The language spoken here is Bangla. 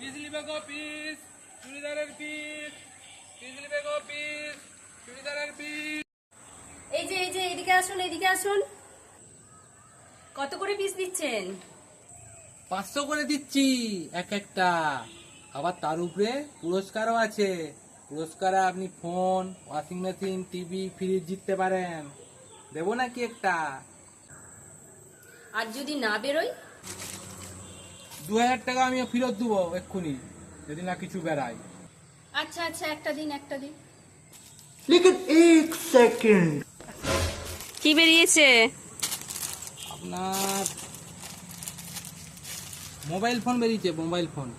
পিস লিবে গো পিস, চুড়িদারের পিস, পিস লিবে গো পিস, চুড়িদারের পিস। এই যে এদিকে আসুন। কত করে পিস দিচ্ছেন? 500 করে দিচ্ছি এক একটা। আবার তার উপরে পুরস্কারও আছে। পুরস্কারে আপনি phone, washing machine, TV, fridge জিততে পারেন। দেবো নাকি একটা? আর যদি না বেরোই? 2000 টাকা আমি ফেরত দেবো এক্ষুনি, যদি না কিছু বেড়ায়। আচ্ছা একটা দিন। लेकिन एक सेकंड। কি বেরিয়েছে? আপনার মোবাইল ফোন বেরিয়েছে, মোবাইল ফোন।